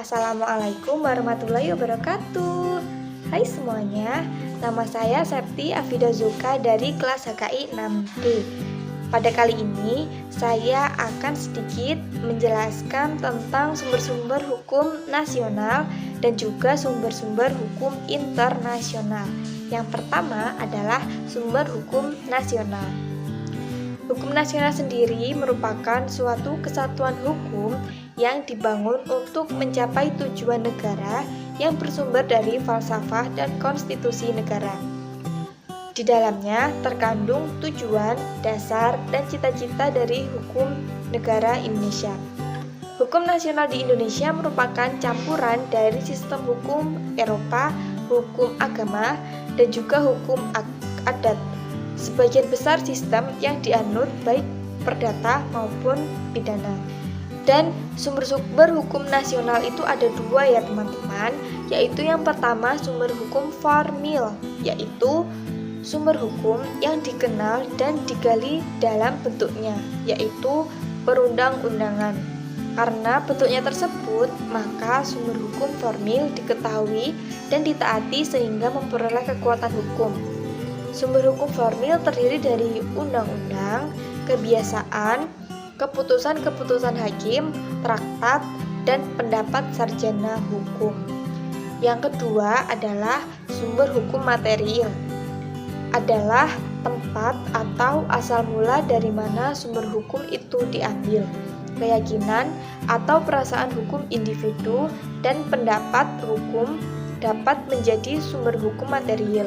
Assalamualaikum warahmatullahi wabarakatuh. Hai semuanya, nama saya Septi Afida Zulka dari kelas HKI 6D. Pada kali ini, saya akan sedikit menjelaskan tentang sumber-sumber hukum nasional dan juga sumber-sumber hukum internasional. Yang pertama adalah sumber hukum nasional. Hukum nasional sendiri merupakan suatu kesatuan hukum yang dibangun untuk mencapai tujuan negara yang bersumber dari falsafah dan konstitusi negara. Di dalamnya terkandung tujuan, dasar, dan cita-cita dari hukum negara Indonesia. Hukum nasional di Indonesia merupakan campuran dari sistem hukum Eropa, hukum agama, dan juga hukum adat. Sebagian besar sistem yang dianut baik perdata maupun pidana. Dan sumber-sumber hukum nasional itu ada dua ya teman-teman, yaitu yang pertama sumber hukum formil, yaitu sumber hukum yang dikenal dan digali dalam bentuknya, yaitu perundang-undangan. Karena bentuknya tersebut, maka sumber hukum formil diketahui dan ditaati sehingga memperoleh kekuatan hukum. Sumber hukum formil terdiri dari undang-undang, kebiasaan, keputusan-keputusan hakim, traktat, dan pendapat sarjana hukum. Yang kedua adalah sumber hukum material. Adalah tempat atau asal mula dari mana sumber hukum itu diambil. Keyakinan atau perasaan hukum individu dan pendapat hukum dapat menjadi sumber hukum material.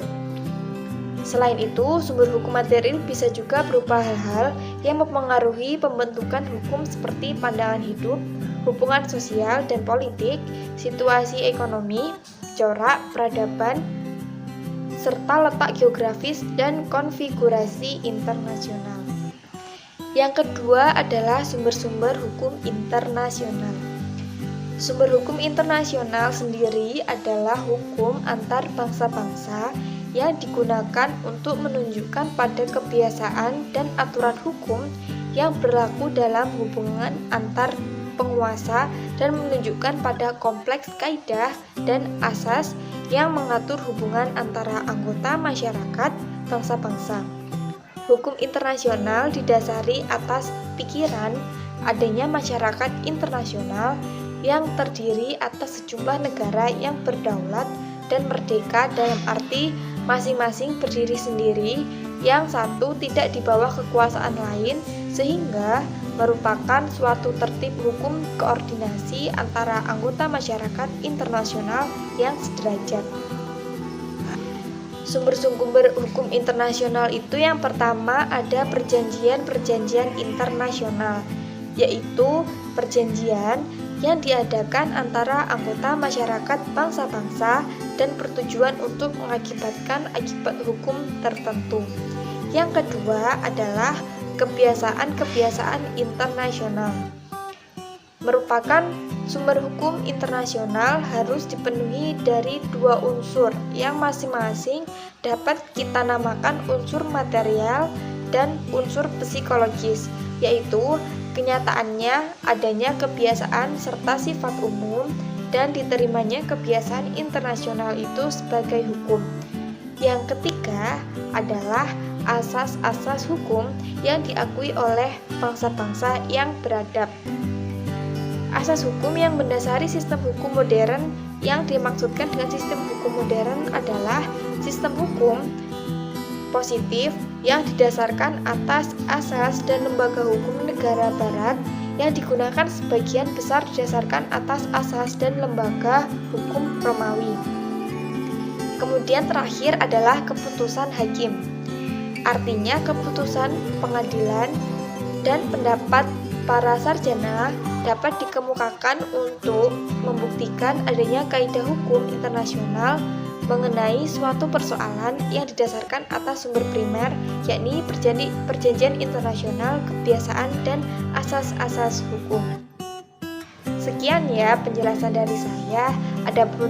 Selain itu, sumber hukum material bisa juga berupa hal-hal yang mempengaruhi pembentukan hukum seperti pandangan hidup, hubungan sosial dan politik, situasi ekonomi, corak peradaban, serta letak geografis dan konfigurasi internasional. Yang kedua adalah sumber-sumber hukum internasional. Sumber hukum internasional sendiri adalah hukum antar bangsa-bangsa yang digunakan untuk menunjukkan pada kebiasaan dan aturan hukum yang berlaku dalam hubungan antar penguasa dan menunjukkan pada kompleks kaidah dan asas yang mengatur hubungan antara anggota masyarakat bangsa-bangsa. Hukum internasional didasari atas pikiran adanya masyarakat internasional yang terdiri atas sejumlah negara yang berdaulat dan merdeka dalam arti masing-masing berdiri sendiri, yang satu tidak di bawah kekuasaan lain, sehingga merupakan suatu tertib hukum koordinasi antara anggota masyarakat internasional yang sederajat. Sumber-sumber hukum internasional itu yang pertama ada perjanjian-perjanjian internasional, yaitu perjanjian yang diadakan antara anggota masyarakat bangsa-bangsa dan bertujuan untuk mengakibatkan akibat hukum tertentu. Yang kedua adalah kebiasaan-kebiasaan internasional. Merupakan sumber hukum internasional harus dipenuhi dari dua unsur yang masing-masing dapat kita namakan unsur material dan unsur psikologis, yaitu kenyataannya adanya kebiasaan serta sifat umum dan diterimanya kebiasaan internasional itu sebagai hukum. Yang ketiga adalah asas-asas hukum yang diakui oleh bangsa-bangsa yang beradab. Asas hukum yang mendasari sistem hukum modern. Yang dimaksudkan dengan sistem hukum modern adalah sistem hukum positif yang didasarkan atas asas dan lembaga hukum negara barat yang digunakan sebagian besar didasarkan atas asas dan lembaga hukum Romawi. Kemudian terakhir adalah keputusan hakim. Artinya keputusan pengadilan dan pendapat para sarjana dapat dikemukakan untuk membuktikan adanya kaidah hukum internasional mengenai suatu persoalan yang didasarkan atas sumber primer, yakni perjanjian internasional, kebiasaan, dan asas-asas hukum. Sekian ya penjelasan dari saya, adapun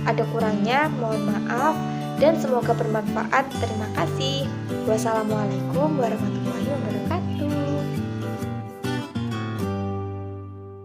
ada kurangnya mohon maaf dan semoga bermanfaat. Terima kasih. Wassalamualaikum warahmatullahi wabarakatuh.